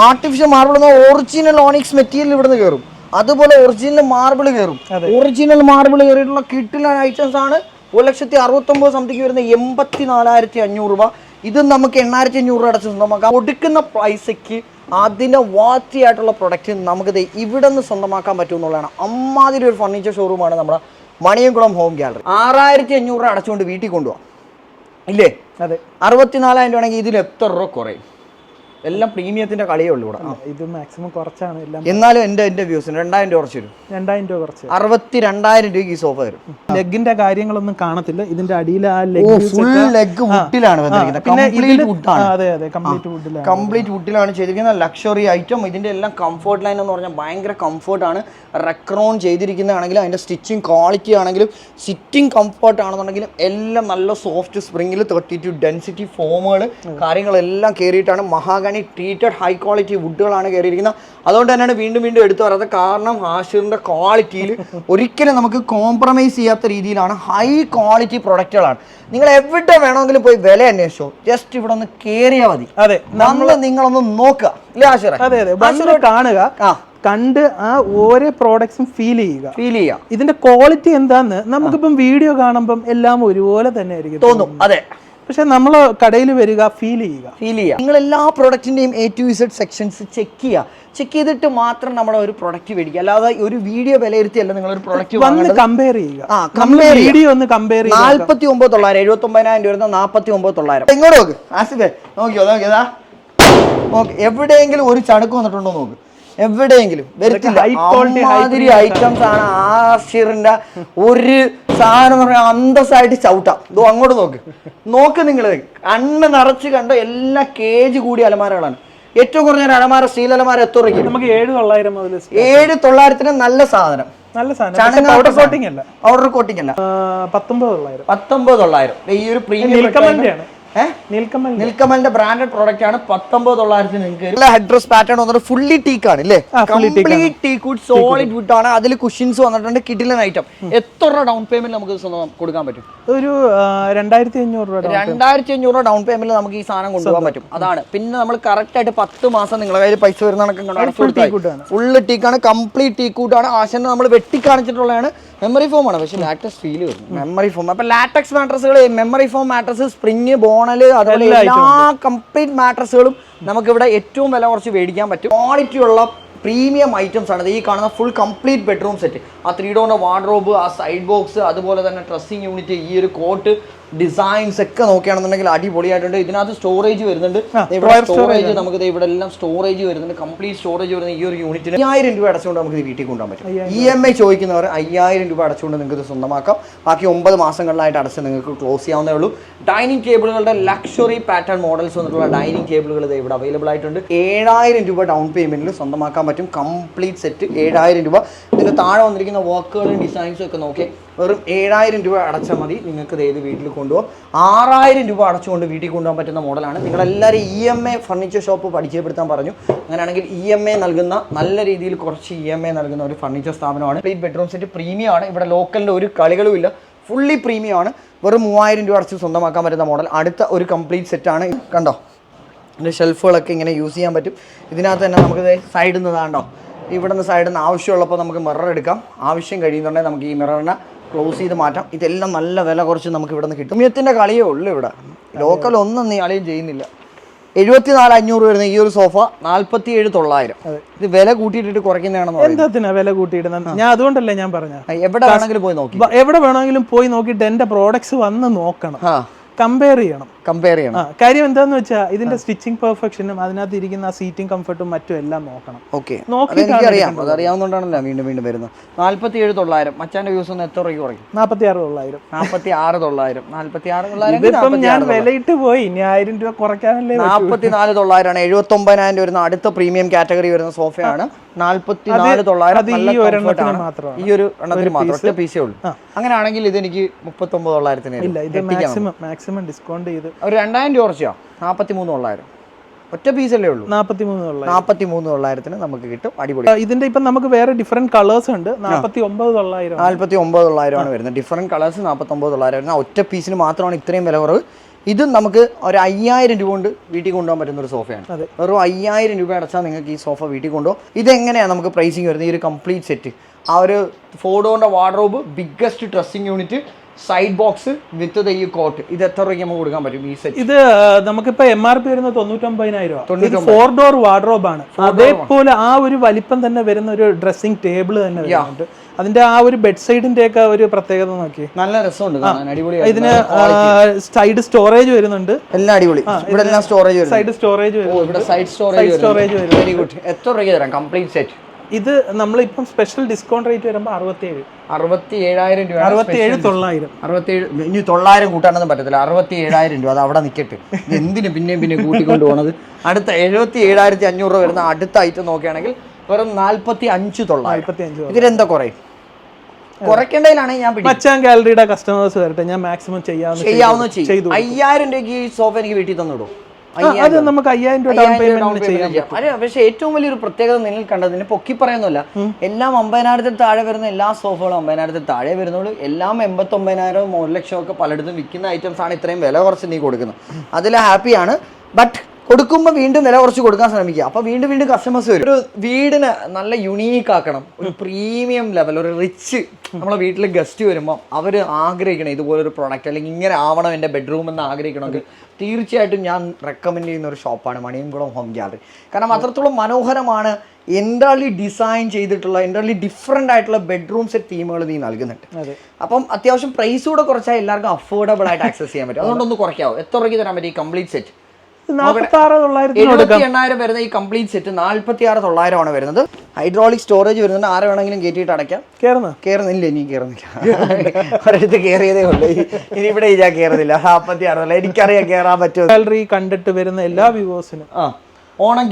ആർട്ടിഫിഷ്യൽ മാർബിൾ എന്ന ഒറിജിനൽ ഓണിക്സ് മെറ്റീരിയൽ ഇവിടുന്ന് കയറും. അതുപോലെ ഒറിജിനൽ മാർബിൾ കയറും. ഒറിജിനൽ മാർബിൾ കയറിയിട്ടുള്ള കിട്ടില്ല ഐറ്റംസ് ആണ്. 1,69,000 സംതിങ് വരുന്ന 84,500 രൂപ. ഇത് നമുക്ക് 8,500 രൂപ അടച്ച് സ്വന്തമാക്കാം. കൊടുക്കുന്ന പൈസയ്ക്ക് അതിൻ്റെ വാറ്റിയായിട്ടുള്ള പ്രൊഡക്റ്റ് നമുക്ക് ഇവിടെ നിന്ന് സ്വന്തമാക്കാൻ പറ്റും എന്നുള്ളതാണ്. അമ്മാതിരി ഒരു ഫർണിച്ചർ ഷോറൂമാണ് നമ്മുടെ മണിയംകുളം ഹോം ഗാലറി. 6,500 രൂപ അടച്ചുകൊണ്ട് വീട്ടിൽ കൊണ്ടുപോകാം ഇല്ലേ? അതെ. 64,000 രൂപ ആണെങ്കിൽ ഇതിൽ എത്ര രൂപ കുറയും? എല്ലാം പ്രീമിയത്തിന്റെ കളിയേ ഉള്ളൂ ഇവിടെ. ഇത് മാക്സിമം കുറച്ചാണ് എല്ലാം. എന്നാലും എന്റെ വ്യൂസിന് 2000 രൂപ കുറച്ച് വരും. 2000 രൂപ കുറച്ച് 62,000 രൂപയ്ക്ക് ഈ സോഫ വരും. ലെഗിന്റെ കാര്യങ്ങളൊന്നും കാണത്തില്ല. ഇതിന്റെ അടിയിൽ ആ ലെഗ് വുഡിലാണ് കംപ്ലീറ്റ് വുഡിലാണ് ചെയ്തിരിക്കുന്ന ലക്ഷറി ഐറ്റം. ഇതിന്റെ എല്ലാം കംഫർട്ട് ലൈൻ എന്ന് പറഞ്ഞാൽ ഭയങ്കര കംഫർട്ടാണ്. റെക്രോൺ ചെയ്തിരിക്കുന്നതാണെങ്കിലും അതിന്റെ സ്റ്റിച്ചിങ് ക്വാളിറ്റി ആണെങ്കിലും സിറ്റിംഗ് കംഫർട്ട് ആണെന്നുണ്ടെങ്കിലും എല്ലാം നല്ല സോഫ്റ്റ് സ്പ്രിംഗിൽ 32 ഡെൻസിറ്റി ഫോമുകൾ കാര്യങ്ങളെല്ലാം കയറിയിട്ടാണ്. മഹാഗണി ട്രീറ്റഡ് ഹൈ ക്വാളിറ്റി വുഡുകളാണ് കയറിയിരിക്കുന്നത്. അതുകൊണ്ട് തന്നെയാണ് വീണ്ടും എടുത്തു പറയുന്നത്. കാരണം ഹാഷിറിന്റെ ക്വാളിറ്റിയിൽ ഒരിക്കലും നമുക്ക് കോംപ്രമൈസ് ചെയ്യാത്ത രീതിയിലാണ് ഹൈ ക്വാളിറ്റി പ്രൊഡക്റ്റുകളാണ്. നിങ്ങൾ എവിടെ വേണമെങ്കിലും പോയി വില അന്വേഷിച്ചോ, ജസ്റ്റ് ഇവിടെ ഒന്ന് കയറിയാൽ മതി. അതെ, നിങ്ങളൊന്ന് നോക്കുക ഇല്ലേ ഹാഷിറെ? അതെ, കാണുക, കണ്ട് ആ ഓരോ പ്രോഡക്ട്സും ഫീൽ ചെയ്യുക. ഇതിന്റെ ക്വാളിറ്റി എന്താന്ന് നമുക്കിപ്പം വീഡിയോ കാണുമ്പം എല്ലാം ഒരുപോലെ തന്നെ ആയിരിക്കും തോന്നും. അതെ, പക്ഷെ നമ്മൾ കടയിൽ വരിക ഫീൽ ചെയ്യുക. നിങ്ങൾ എല്ലാ പ്രൊഡക്റ്റിന്റെയും A to Z sections check ചെയ്തിട്ട് മാത്രം നമ്മുടെ ഒരു പ്രൊഡക്റ്റ് മേടിക്കുക. അല്ലാതെ ഒരു വീഡിയോ വിലയിരുത്തിയല്ല നിങ്ങൾ ഒരു പ്രൊഡക്റ്റ് കമ്പയർ ചെയ്യുക. വീഡിയോ ഒന്ന് കമ്പയർ ചെയ്യുക. 49,900 79,000 രൂപ 49,900. ഇങ്ങോട്ട് നോക്ക് ആസിഫേ, നോക്കിയതാ എവിടെയെങ്കിലും ഒരു ചടുക്ക് വന്നിട്ടുണ്ടോ നോക്ക്. എവിടെയെങ്കിലും വരത്തില്ല. മാതിരി ഐറ്റംസ് ആണ്. ആഷിറിന്റെ ഒരു സാധനം എന്ന് പറഞ്ഞാൽ അന്തസ്സായിട്ട് ചവിട്ടാം. ഇതോ അങ്ങോട്ട് നോക്ക് നിങ്ങൾ കണ്ണ് നിറച്ച് കണ്ട എല്ലാ കേജ് കൂടിയ അലമാരകളാണ്. ഏറ്റവും കുറഞ്ഞ ഒരു അലമാര സ്റ്റീൽ അലമാര എത്ര രൂപയ്ക്ക്? നമുക്ക് 7,900 മുതൽ 7,900 നല്ല സാധനം. പൗഡർ കോട്ടിംഗ് അല്ല 19,900. ഈ ഒരു പ്രീമിയം നിൽക്കമലിന്റെ ബ്രാൻഡഡ് പ്രോഡക്റ്റ് ആണ്. 19,900 നിങ്ങൾക്ക് ഹെഡ്രസ് പാറ്റേൺ വന്നിട്ട് ഫുള്ളി ടീക്ക് ആണ് ഇല്ലേ? Complete teak would, solid would ആണ്. അതിൽ കുഷ്യൻസ് വന്നിട്ടുണ്ട്. കിഡിലൻ ഐറ്റം. എത്ര രൂപ ഡൗൺ പേയ്മെന്റ് നമുക്ക് കൊടുക്കാൻ പറ്റും? ഒരു 2,500 രൂപ. 2,500 രൂപ ഡൗൺ പേയ്മെന്റ് നമുക്ക് ഈ സാധനം കൊണ്ടുപോകാൻ പറ്റും. അതാണ്. പിന്നെ നമ്മൾ കറക്റ്റ് ആയിട്ട് 10 മാസം നിങ്ങളുടെ കയ്യിൽ പൈസ വരുന്ന ഫുള്ള് ടീക്കാണ്. കംപ്ലീറ്റ് ടീക്ക് വുഡ് ആണ്. ആശാനെ നമ്മൾ വെട്ടി കാണിച്ചിട്ടുള്ളതാണ്. മെമ്മറി ഫോം ആണ്, പക്ഷെ ലാറ്റക്സ് ഫീൽ വരുന്നു. Memory foam. അപ്പൊ ലാറ്റക്സ് മാട്രസുകൾ, memory foam mattress, spring, Bonnell, അതുപോലെ എല്ലാ കംപ്ലീറ്റ് മാട്രസുകളും നമുക്കിവിടെ ഏറ്റവും വില കുറച്ച് മേടിക്കാൻ പറ്റും. ക്വാളിറ്റി ഉള്ള പ്രീമിയം ഐറ്റംസ് ആണ്. ഈ കാണുന്ന ഫുൾ കംപ്ലീറ്റ് ബെഡ്റൂം സെറ്റ്. ആ 3 ഡോറിന്റെ വാർഡ്രോബ്, ആ സൈഡ് ബോക്സ്, അതുപോലെ തന്നെ ഡ്രസ്സിംഗ് യൂണിറ്റ്, ഈ ഒരു കോട്ട് ഡിസൈൻസ് ഒക്കെ നോക്കുകയാണെന്നുണ്ടെങ്കിൽ അടിപൊളിയായിട്ടുണ്ട്. ഇതിനകത്ത് സ്റ്റോറേജ് വരുന്നുണ്ട്. സ്റ്റോറേജ് നമുക്ക് ഇവിടെ എല്ലാം സ്റ്റോറേജ് വരുന്നുണ്ട്. കംപ്ലീറ്റ് സ്റ്റോറേജ് വരുന്ന ഈ ഒരു യൂണിറ്റിന് 5,000 രൂപ അടച്ചുകൊണ്ട് നമുക്ക് ഇത് വീട്ടിൽ കൊണ്ടുപോകാൻ പറ്റും. EMI ചോദിക്കുന്നവർ 5,000 രൂപ അടച്ചുകൊണ്ട് നിങ്ങൾക്ക് ഇത് സ്വന്തമാക്കാം. ബാക്കി 9 മാസങ്ങളിലായിട്ട് അടച്ച് നിങ്ങൾക്ക് ക്ലോസ് ചെയ്യാവുന്നേ ഉള്ളൂ. ഡൈനിങ് ടേബിളുകളുടെ ലക്ഷറി പാറ്റേൺ മോഡൽസ് വന്നിട്ടുള്ള ഡൈനിങ് ടേബിളുകൾ ഇവിടെ അവൈലബിൾ ആയിട്ടുണ്ട്. 7,000 രൂപ ഡൗൺ പേയ്മെന്റിൽ സ്വന്തമാക്കാൻ പറ്റും. കംപ്ലീറ്റ് സെറ്റ് 7,000 രൂപ. ഇതിന് താഴെ വന്നിരിക്കുന്ന വർക്കുകളും ഡിസൈൻസും ഒക്കെ നോക്കി വെറും 7,000 രൂപ അടച്ചാൽ മതി. നിങ്ങൾക്ക് ഇത് വീട്ടിൽ കൊണ്ടുപോകും. 6,000 രൂപ അടച്ചുകൊണ്ട് വീട്ടിൽ കൊണ്ടുപോകാൻ പറ്റുന്ന മോഡലാണ്. നിങ്ങളെല്ലാവരും EMI ഫർണിച്ചർ ഷോപ്പ് പരിചയപ്പെടുത്താൻ പറഞ്ഞു. അങ്ങനെയാണെങ്കിൽ EMI നൽകുന്ന, നല്ല രീതിയിൽ കുറച്ച് EMI നൽകുന്ന ഒരു ഫർണിച്ചർ സ്ഥാപനമാണ്. ഈ ബെഡ്റൂം സെറ്റ് പ്രീമിയം ആണ്. ഇവിടെ ലോക്കലിൻ്റെ ഒരു കളികളും ഇല്ല. ഫുള്ളി പ്രീമിയം ആണ്. വെറും 3,000 രൂപ അടച്ച് സ്വന്തമാക്കാൻ പറ്റുന്ന മോഡൽ. അടുത്ത ഒരു കംപ്ലീറ്റ് സെറ്റാണ്. കണ്ടോ, ഇതിൻ്റെ ഷെൽഫുകളൊക്കെ ഇങ്ങനെ യൂസ് ചെയ്യാൻ പറ്റും. ഇതിനകത്ത് തന്നെ നമുക്ക് സൈഡിൽ നിന്ന് താണ്ടോ, ഇവിടെ നിന്ന് സൈഡിൽ നിന്ന് ആവശ്യമുള്ളപ്പോൾ നമുക്ക് മിറർ എടുക്കാം. ആവശ്യം കഴിയുന്നുണ്ടെങ്കിൽ നമുക്ക് ഈ മിററിനെ ക്ലോസ് ചെയ്ത് മാറ്റാം. ഇതെല്ലാം നല്ല വില കുറച്ച് നമുക്ക് ഇവിടെ നിന്ന് കിട്ടും. പ്രീമിയത്തിൻ്റെ കളിയേ ഉള്ളൂ ഇവിടെ. ലോക്കൽ ഒന്നും നീ കളിയും ചെയ്യുന്നില്ല. 74,500 വരുന്ന ഈ ഒരു സോഫ 47,900. ഇത് വില കൂട്ടിയിട്ടിട്ട് കുറയ്ക്കുന്നതാണെന്ന് എന്താ വില കൂട്ടിയിടുന്നത്? ഞാൻ അതുകൊണ്ടല്ലേ ഞാൻ പറഞ്ഞ എവിടെ വേണമെങ്കിലും പോയി നോക്കി, എവിടെ വേണമെങ്കിലും പോയി നോക്കിയിട്ട് എന്റെ പ്രോഡക്ട്സ് വന്ന് നോക്കണം, കമ്പയർ ചെയ്യണം. കാര്യം എന്താന്ന് വെച്ചാൽ ഇതിന്റെ സ്റ്റിച്ചിങ് പെർഫെക്ഷനും അതിനകത്ത് ഇരിക്കുന്ന സീറ്റിംഗ് കംഫർട്ടും മറ്റും എല്ലാം നോക്കണം. എനിക്കറിയാം, അതറിയാവുന്നതുകൊണ്ടാണല്ലോ വീണ്ടും വീണ്ടും വരുന്നത്. 47,900. മച്ചാന്റെ വ്യൂസ് ഒന്ന് എത്ര രൂപയ്ക്ക് കുറയ്ക്കും? 46,900. 46,900. 46,900 ഇതിപ്പം ഞാൻ വിലയിട്ട് പോയി, ഇനി 1000 രൂപ കുറയ്ക്കാനല്ലേ. 44,900 ആണ്. 79,000 വരുന്ന അടുത്ത പ്രീമിയം കാറ്റഗറി വരുന്ന സോഫയാണ് 44,900. മാത്രം ഈ ഒരു എണ്ണത്തിന് മാത്രം ഒറ്റ പീസേ ഉള്ളൂ. അങ്ങനെയാണെങ്കിൽ ഇത് എനിക്ക് 39,900 ഇല്ല, ഇത് മാക്സിമം ഡിസ്കൗണ്ട് ചെയ്ത് ഒരു 2,000 രൂപ കുറച്ചോ. 43,900 ഒറ്റ പീസല്ലേ ഉള്ളൂ. 43,900 നമുക്ക് കിട്ടും. അടിപൊളി. ഇതിന്റെ ഇപ്പം നമുക്ക് വേറെ ഡിഫറെന്റ് കളേഴ്സ് ഉണ്ട്. 49,900. 49,900 ആണ് വരുന്നത്. ഡിഫറെന്റ് കളേഴ്സ് 49,900 വരുന്നത്. ഒറ്റ പീസിന് മാത്രമാണ് ഇത്രയും വില കുറവ്. ഇത് നമുക്ക് ഒരു 5,000 രൂപ കൊണ്ട് വീട്ടിൽ കൊണ്ടുപോകാൻ പറ്റുന്ന ഒരു സോഫയാണ്. വെറും 5,000 രൂപ അടച്ചാൽ നിങ്ങൾക്ക് ഈ സോഫ വീട്ടിൽ കൊണ്ടുപോകും. ഇതെങ്ങനെയാണ് നമുക്ക് പ്രൈസിങ് വരുന്നത്? ഈ ഒരു കംപ്ലീറ്റ് സെറ്റ്, ആ ഒരു 4 ഡോറിന്റെ wardrobe, biggest dressing unit, side box with ഈ കോട്ട്, ഇത് എത്ര രൂപയ്ക്ക് നമുക്ക് കൊടുക്കാൻ പറ്റും ഈ സെറ്റ്? ഇത് നമുക്കിപ്പോ MRP വരുന്നത് 99,000. 4 ഡോർ വാർഡ്രോബ് ആണ്. അതേപോലെ ആ ഒരു വലിപ്പം തന്നെ വരുന്ന ഒരു ഡ്രസ്സിംഗ് ടേബിൾ തന്നെ വരുന്നുണ്ട്. അതിന്റെ ആ ഒരു ബെഡ് സൈഡിന്റെ ഒക്കെ ഒരു പ്രത്യേകത നോക്കി, നല്ല രസമുണ്ട്, അടിപൊളി. ഇതിന് സൈഡ് സ്റ്റോറേജ് വരുന്നുണ്ട്, എല്ലാം അടിപൊളി. ഇവിടെ എല്ലാം സ്റ്റോറേജ്, സൈഡ് സ്റ്റോറേജ് ഇവിടെ സൈഡ് സ്റ്റോറേജ്. Very good. എത്ര രൂപയ്ക്ക് തരാം കംപ്ലീറ്റ് സെറ്റ്? ഇത് നമ്മളിപ്പം സ്പെഷ്യൽ ഡിസ്കൗണ്ട് റേറ്റ് വരുമ്പോൾ 67,000 രൂപ. 67,900. ഇനി 900 കൂട്ടാനൊന്നും പറ്റത്തില്ല. 67,000 രൂപ. അത് അവിടെ നിൽക്കട്ടെ. എന്തിനു പിന്നെ കൂട്ടിക്കൊണ്ട് പോകണത്? അടുത്ത 77,500 രൂപ വരുന്ന അടുത്ത ഐറ്റം നോക്കുകയാണെങ്കിൽ വെറും 45,900. ഇതിലെന്താ കുറയും? കുറയ്ക്കേണ്ടതിലാണെങ്കിൽ ഞാൻ മച്ചാൻ ഗാലറിയുടെ കസ്റ്റമേഴ്സ് വരട്ടെ, ഞാൻ മാക്സിമം ചെയ്യാവുന്ന ചെയ്തു. 5,000 രൂപയ്ക്ക് ഈ സോഫ എനിക്ക് വീട്ടിൽ തന്നിടും. അത് നമുക്ക് 5,000 രൂപ ഡൗൺ പേയ്മെന്റ് ചെയ്യാം. പക്ഷെ ഏറ്റവും വലിയൊരു പ്രത്യേകത നിങ്ങൾ കണ്ടതിന് പൊക്കി പറയുന്നില്ല, എല്ലാം 50,000 താഴെ വരുന്ന എല്ലാ സോഫകളും 50,000 താഴെ വരുന്നുള്ളൂ. എല്ലാം 89,000 1 ലക്ഷം ഒക്കെ പലയിടത്തും വിൽക്കുന്ന ഐറ്റംസ് ആണ് ഇത്രയും വില കുറച്ച് നീ കൊടുക്കുന്നത്. അതിൽ ഹാപ്പിയാണ്. ബട്ട് കൊടുക്കുമ്പോൾ വീണ്ടും വില കുറച്ച് കൊടുക്കാൻ ശ്രമിക്കുക. അപ്പോൾ വീണ്ടും വീണ്ടും കസ്റ്റമേഴ്സ് വരും. ഒരു വീടിന് നല്ല യുണീക്ക് ആക്കണം, ഒരു പ്രീമിയം ലെവൽ, ഒരു റിച്ച്. നമ്മളെ വീട്ടിൽ ഗസ്റ്റ് വരുമ്പോൾ അവർ ആഗ്രഹിക്കണം ഇതുപോലൊരു പ്രോഡക്റ്റ്, അല്ലെങ്കിൽ ഇങ്ങനെ ആവണം എൻ്റെ ബെഡ്റൂം എന്ന് ആഗ്രഹിക്കണമെങ്കിൽ തീർച്ചയായിട്ടും ഞാൻ റെക്കമെൻഡ് ചെയ്യുന്ന ഒരു ഷോപ്പാണ് മണിയംകുളം ഹോം ഗാലറി. കാരണം അത്രത്തോളം മനോഹരമാണ്. എൻ്റർലി ഡിസൈൻ ചെയ്തിട്ടുള്ള, എൻ്റർലി ഡിഫറെൻ്റ് ആയിട്ടുള്ള ബെഡ്റൂം സെറ്റ് തീമുകൾ നീ നൽകുന്നുണ്ട്. അപ്പം അത്യാവശ്യം പ്രൈസ് കൂടെ കുറച്ചാൽ എല്ലാവർക്കും അഫോർഡബിൾ ആയിട്ട് ആക്സസ് ചെയ്യാൻ പറ്റും. അതുകൊണ്ടൊന്ന് കുറയ്ക്കാവോ? എത്ര രൂപയ്ക്ക് തരാൻ പറ്റും ഈ കംപ്ലീറ്റ് സെറ്റ്? 46,900 വരുന്ന ഈ കംപ്ലീറ്റ് സെറ്റ് 46,900 ആണ് വരുന്നത്. ഹൈഡ്രോളിക് സ്റ്റോറേജ് വരുന്നുണ്ട്. ആരെ വേണമെങ്കിലും കയറ്റിയിട്ട് അടയ്ക്കാം. കയറുന്നില്ല, ഇനി കയറുന്നില്ല. ഒരിടത്ത് കയറിയതേ ഉള്ളൂ. ഇനി ഇവിടെ ഞാൻ കയറുന്നില്ല. 46,000 എനിക്കറിയാം കയറാൻ പറ്റും. ഗാലറി കണ്ടിട്ട് വരുന്ന എല്ലാ വ്യൂവേഴ്സിനും ഓണം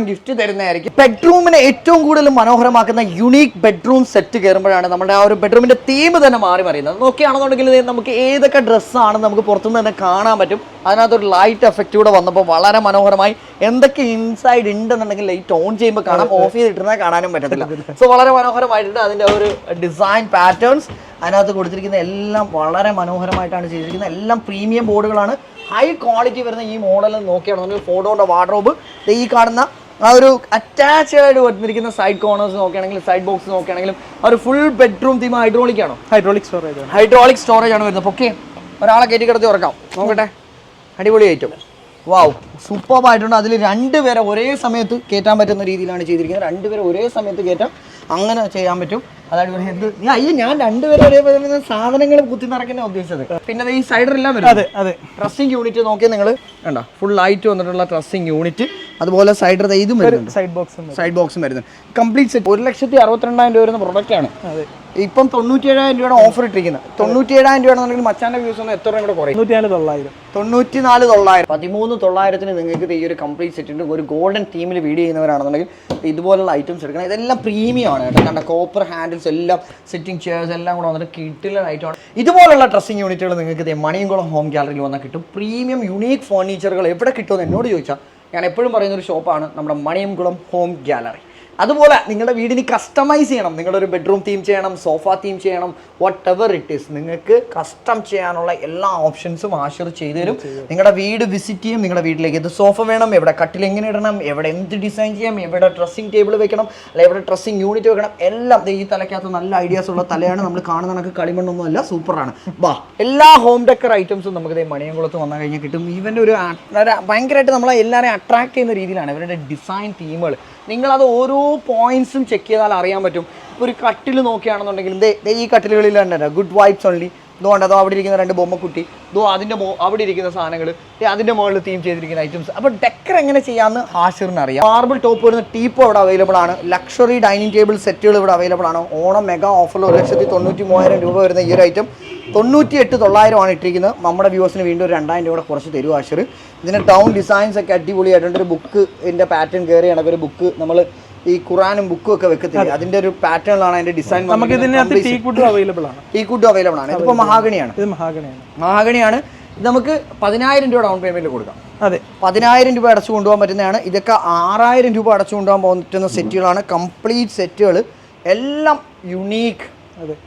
ഗിഫ്റ്റ് തരുന്നതായിരിക്കും. ബെഡ്റൂമിനെ ഏറ്റവും കൂടുതൽ മനോഹരമാക്കുന്ന യുണീക്ക് ബെഡ്റൂം സെറ്റ് കയറുമ്പോഴാണ് നമ്മുടെ ആ ഒരു ബെഡ്റൂമിന്റെ തീം തന്നെ മാറി മറിയുന്നത്. നോക്കുകയാണെന്നുണ്ടെങ്കിൽ നമുക്ക് ഏതൊക്കെ ഡ്രസ്സാണ് നമുക്ക് പുറത്തുനിന്ന് തന്നെ കാണാൻ പറ്റും. അതിനകത്തൊരു ലൈറ്റ് എഫക്റ്റ് കൂടെ വന്നപ്പോൾ വളരെ മനോഹരമായി. എന്തൊക്കെ ഇൻസൈഡ് ഉണ്ടെന്നുണ്ടെങ്കിൽ ലൈറ്റ് ഓൺ ചെയ്യുമ്പോൾ കാണാം, ഓഫ് ചെയ്തിട്ടിരുന്നാൽ കാണാനും പറ്റത്തില്ല. സോ വളരെ മനോഹരമായിട്ടുണ്ട്. അതിൻ്റെ ഒരു ഡിസൈൻ പാറ്റേൺസ് അതിനകത്ത് കൊടുത്തിരിക്കുന്ന എല്ലാം വളരെ മനോഹരമായിട്ടാണ് ചെയ്തിരിക്കുന്നത്. എല്ലാം പ്രീമിയം ബോർഡുകളാണ്. ഹൈ ക്വാളിറ്റി വരുന്ന ഈ മോഡൽ നോക്കുകയാണെന്നുണ്ടെങ്കിൽ 4 ഡോറിന്റെ വാർഡ്രോബ്, ഈ കാണുന്ന ആ ഒരു അറ്റാച്ച്ഡ് ആയിട്ട് വന്നിരിക്കുന്ന സൈഡ് കോർണേഴ്സ് നോക്കുകയാണെങ്കിൽ, സൈഡ് ബോക്സ് നോക്കുകയാണെങ്കിലും ഒരു ഫുൾ ബെഡ്റൂം തീം ഹൈഡ്രോളിക് ആണോ? ഹൈഡ്രോളിക് സ്റ്റോറേജ് ആണ് വരുന്നത്. ഓക്കെ, ഒരാളെ കയറ്റി കിടത്തി ഉറക്കാം. നോക്കട്ടെ, അടിപൊളി ഐറ്റം. വാവ്, സൂപ്പർബായിട്ടുണ്ട്. അതിൽ 2 പേരെ ഒരേ സമയത്ത് കയറ്റാൻ പറ്റുന്ന രീതിയിലാണ് ചെയ്തിരിക്കുന്നത്. 2 പേരെ ഒരേ സമയത്ത് കയറ്റാം, അങ്ങനെ ചെയ്യാൻ പറ്റും. അതായത് ഞാൻ 2 പേരെ ഒരേ സാധനങ്ങൾ കുത്തി നിറയ്ക്കുന്ന ഉദ്ദേശിച്ചത്. പിന്നെ ഈ സൈഡിലെല്ലാം വരും ഡ്രസ്സിംഗ് യൂണിറ്റ് നോക്കിയാൽ നിങ്ങൾ കണ്ടോ, ഫുൾ ലൈറ്റ് വന്നിട്ടുള്ള ഡ്രസ്സിംഗ് യൂണിറ്റ്. അതുപോലെ സൈഡ് ഇതും വരുന്നുണ്ട്, സൈഡ് ബോക്സും വരുന്നുണ്ട്. കംപ്ലീറ്റ് സെറ്റ് 1,62,000 രൂപ വരുന്ന പ്രൊഡക്റ്റ് ആണ്. ഇപ്പം 97,000 രൂപയുടെ ഓഫർ ഇട്ടിരിക്കുന്നത്. 97,000 രൂപയാണെന്നുണ്ടെങ്കിൽ മച്ചാന്റെ വ്യൂസ് ഒന്ന് എത്ര രൂപ കൂടെ കുറയും? 94,900. 13,900 നിങ്ങൾക്ക് ഈ ഒരു കംപ്ലീറ്റ് സെറ്റിന്റെ ഒരു ഗോൾഡൻ തീമിൽ വീഡിയോ ചെയ്യുന്നവരാണെന്നുണ്ടെങ്കിൽ ഇതുപോലുള്ള ഐറ്റംസ് എടുക്കണം. ഇതെല്ലാം പ്രീമിയം ആണ് കേട്ടോ. കണ്ട കോപ്പർ ഹാൻഡിൽസ് എല്ലാം, സിറ്റിംഗ് ചെയർസ് എല്ലാം കൂടെ വന്നിട്ട് കിട്ടില്ല ഐറ്റമാണ്. ഇതുപോലുള്ള ഡ്രസ്സിംഗ് യൂണിറ്റുകൾ നിങ്ങൾക്ക് മണിയംകുളം ഹോം ഗാലറിയിൽ വന്നാൽ കിട്ടും. പ്രീമിയം യുണീക്ക് ഫർണിച്ചറുകൾ എവിടെ കിട്ടുമെന്ന് എന്നോട് ചോദിച്ചാൽ ഞാൻ എപ്പോഴും പറയുന്നൊരു ഷോപ്പാണ് നമ്മുടെ മണിയംകുളം ഹോം ഗാലറി. അതുപോലെ നിങ്ങളുടെ വീടിന് കസ്റ്റമൈസ് ചെയ്യണം, നിങ്ങളുടെ ഒരു ബെഡ്റൂം തീം ചെയ്യണം, സോഫ തീം ചെയ്യണം, വാട്ട് എവർ ഇറ്റ് ഈസ്, നിങ്ങൾക്ക് കസ്റ്റം ചെയ്യാനുള്ള എല്ലാ ഓപ്ഷൻസും ആഷിർ ചെയ്തു തരും. നിങ്ങളുടെ വീട് വിസിറ്റ് ചെയ്യും, നിങ്ങളുടെ വീട്ടിലേക്ക് ഇത് സോഫ വേണം, എവിടെ കട്ടിൽ എങ്ങനെ ഇടണം, എവിടെ എന്ത് ഡിസൈൻ ചെയ്യാം, എവിടെ ഡ്രസ്സിംഗ് ടേബിൾ വെക്കണം, അല്ലെ എവിടെ ഡ്രസ്സിംഗ് യൂണിറ്റ് വെക്കണം, എല്ലാം ഈ തലയ്ക്കകത്ത് നല്ല ഐഡിയാസ് ഉള്ള തലയാണ്. നമ്മൾ കാണുന്ന കണക്ക് കളിമണ്ണൊന്നും അല്ല, സൂപ്പറാണ്. വാ, എല്ലാ ഹോം ഡെക്കർ ഐറ്റംസും നമുക്ക് മണിയംകുളത്ത് വന്നു കഴിഞ്ഞാൽ കിട്ടും. ഈവൻ്റെ ഒരു ഭയങ്കരമായിട്ട് നമ്മളെ എല്ലാവരെയും അട്രാക്ട് ചെയ്യുന്ന രീതിയിലാണ് ഇവരുടെ ഡിസൈൻ തീമുകൾ. നിങ്ങളത് ഓരോ പോയിന്റ്സും ചെക്ക് ചെയ്താൽ അറിയാൻ പറ്റും. ഇപ്പോൾ ഒരു കട്ടിൽ നോക്കുകയാണെന്നുണ്ടെങ്കിൽ ഈ കട്ടിലുകളിൽ തന്നെ ഗുഡ് വൈബ്സ് ഓൺലി, ഇതുകൊണ്ട് അതോ അവിടെ ഇരിക്കുന്ന 2 ബൊമ്മക്കുട്ടി, ഇതോ അതിൻ്റെ അവിടെ ഇരിക്കുന്ന സാധനങ്ങൾ, അതിൻ്റെ മുകളിൽ തീം ചെയ്തിരിക്കുന്ന ഐറ്റംസ്. അപ്പോൾ ഡെക്കർ എങ്ങനെ ചെയ്യാമെന്ന് ഹാഷിറിന് അറിയാം. മാർബിൾ ടോപ്പ് വരുന്ന ടീപ്പോ ഇവിടെ അവൈലബിൾ ആണ്. ലക്ഷറി ഡൈനിങ് ടേബിൾ സെറ്റുകൾ ഇവിടെ അവൈലബിൾ ആണ്. ഓണം മെഗാ ഓഫറിൽ 1,93,000 രൂപ വരുന്ന ഈ ഒരു ഐറ്റം 98,900 ഇട്ടിരിക്കുന്നത്. നമ്മുടെ വ്യൂവേഴ്സിന് വീണ്ടും ഒരു 2,000 രൂപ കുറച്ച് തരും ഹാഷിർ. ഇതിൻ്റെ ടൗൺ ഡിസൈൻസ് ഒക്കെ അടിപൊളിയായിട്ടുണ്ട്. ഒരു ബുക്ക് ഇതിൻ്റെ പാറ്റേൺ കയറി ഒരു ബുക്ക് നമ്മൾ ഈ ഖുറാനും ബുക്കും ഒക്കെ വെക്കത്തില്ല, അതിന്റെ ഒരു പാറ്റേണിലാണ് അതിന്റെ ഡിസൈൻ. നമുക്ക് ഇതിനകത്ത് ടീക്വുഡ് അവൈലബിൾ ആണ്. ഇതിപ്പോൾ മഹാഗണിയാണ്. മഹാഗണിയാണ്. ഇത് നമുക്ക് 10,000 രൂപ ഡൗൺ പേയ്മെന്റ് കൊടുക്കാം. അതെ, 10,000 രൂപ അടച്ചു കൊണ്ടുപോകാൻ പറ്റുന്നതാണ്. ഇതൊക്കെ 6,000 രൂപ അടച്ചു കൊണ്ടുപോകാൻ പറ്റുന്ന സെറ്റുകളാണ്. കംപ്ലീറ്റ് സെറ്റുകൾ എല്ലാം യുണീക്ക്,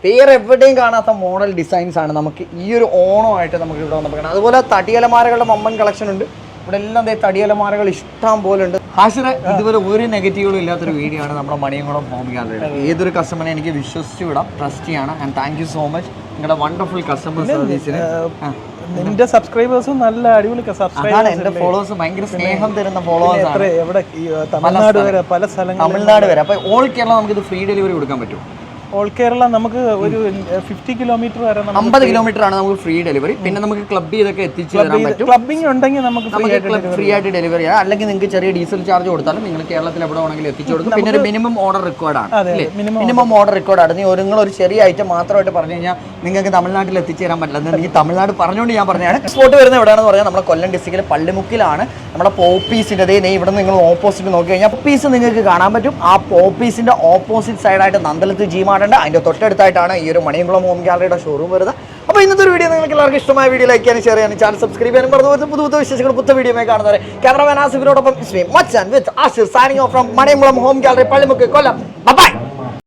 വേറെ എവിടെയും കാണാത്ത മോഡൽ ഡിസൈൻസ് ആണ് നമുക്ക് ഈ ഒരു ഓണമായിട്ട് നമുക്ക് ഇവിടെ വന്നപ്പോൾ കാണാം. അതുപോലെ തടിയലമാരകളുടെ മമ്മൻ കളക്ഷൻ ഉണ്ട്. ഇവിടെ എല്ലാം തടിയലമാരകൾ ഇഷ്ടം പോലെ ഉണ്ട്. ഹാഷിറെ, ഇതുവരെ ഒരു നെഗറ്റീവുകളും ഇല്ലാത്തൊരു വീഡിയോ ആണ് നമ്മുടെ മണിയംകുളം ഹോം ഗാലറി. ഏതൊരു കസ്റ്റമറിനെ എനിക്ക് വിശ്വസിച്ച് വിടാം, ട്രസ്റ്റ് ചെയ്യണം. And thank you so much നിങ്ങളുടെ വണ്ടർഫുൾ കസ്റ്റമർ സർവീസിന്. നിന്റെ സബ്സ്ക്രൈബേഴ്സും നല്ല അടിപൊളി സബ്സ്ക്രൈബേഴ്സ്, എന്റെ ഫോളോവേഴ്സ് ഭയങ്കര സ്നേഹം തരുന്ന ഫോളോവേഴ്സ് ആണ്. തമിഴ്നാട് വരെ പല സ്ഥലങ്ങൾ, തമിഴ്നാട് വരെ. അപ്പോൾ ഓൾ കേരള നമുക്ക് ഇത് ഫ്രീ ഡെലിവറി കൊടുക്കാൻ പറ്റും. ഓൾ കേരള നമുക്ക് ഒരു 50 കിലോമീറ്റർ വരെ, 50 കിലോമീറ്റർ ആണ് നമുക്ക് ഫ്രീ ഡെലിവറി. പിന്നെ നമുക്ക് ക്ലബ് ചെയ്തൊക്കെ എത്തിച്ചു തരാൻ പറ്റും. ക്ലബിംഗ് ഉണ്ടെങ്കിൽ നമുക്ക് ഫ്രീ ആയിട്ട് ഡെലിവറി ആണ്. അല്ലെങ്കിൽ നിങ്ങൾക്ക് ചെറിയ ഡീസൽ ചാർജ് കൊടുത്താലും നിങ്ങൾ കേരളത്തിൽ എവിടെ വേണമെങ്കിലും എത്തിച്ചു കൊടുക്കും. പിന്നെ ഒരു മിനിമം ഓർഡർ റെക്കോർഡ് ആണ്. മിനിമം ഓർഡർ റെക്കോർഡ് ആണ്. നിങ്ങൾ ഒരു ചെറിയ ഐറ്റം മാത്രമായിട്ട് പറഞ്ഞു കഴിഞ്ഞാൽ നിങ്ങൾക്ക് തമിഴ്നാട്ടിൽ എത്തിച്ചു തരാൻ പറ്റില്ല. എനിക്ക് തമിഴ്നാട് പറഞ്ഞുകൊണ്ട് ഞാൻ പറഞ്ഞതാണ്. സ്പോട്ട് വരുന്നത് എവിടെയാണെന്ന് പറഞ്ഞാൽ നമ്മുടെ കൊല്ലം ഡിസ്ട്രിക്റ്റിലെ പള്ളിമുക്കിലാണ്. നമ്മുടെ പോപ്പീസിൻ്റെ ഇവിടെ നിങ്ങൾ ഓപ്പോസിറ്റ് നോക്കി കഴിഞ്ഞാൽ പോപ്പീസ് നിങ്ങൾക്ക് കാണാൻ പറ്റും. ആ പോപ്പീസിന്റെ ഓപ്പോസിറ്റ് സൈഡായിട്ട് നന്ദലത്ത് ജീമാടുണ്ട്. അതിന്റെ തൊട്ടടുത്തായിട്ടാണ് ഈ ഒരു മണിയംകുളം ഹോം ഗാലറിയുടെ ഷോറൂം വരുന്നത്. അപ്പോൾ ഇന്നത്തെ ഒരു വീഡിയോ നിങ്ങൾക്ക് എല്ലാവർക്കും ഇഷ്ടമായ വീഡിയോ ലൈക്ക് ചെയ്യാനും ഷെയർ ചെയ്യാനും ചാനൽ സബ്സ്ക്രൈബ് ചെയ്യാനും പറഞ്ഞു. പുതു വിശേഷങ്ങൾ പുത്ത വീഡിയോ കാണുന്നവരെ ക്യാമറമാൻ ആസിഫിനോടൊപ്പം മച്ചാൻ with Ashir signing off from Maniyamkulam home gallery, Pallimukku, Kollam. By.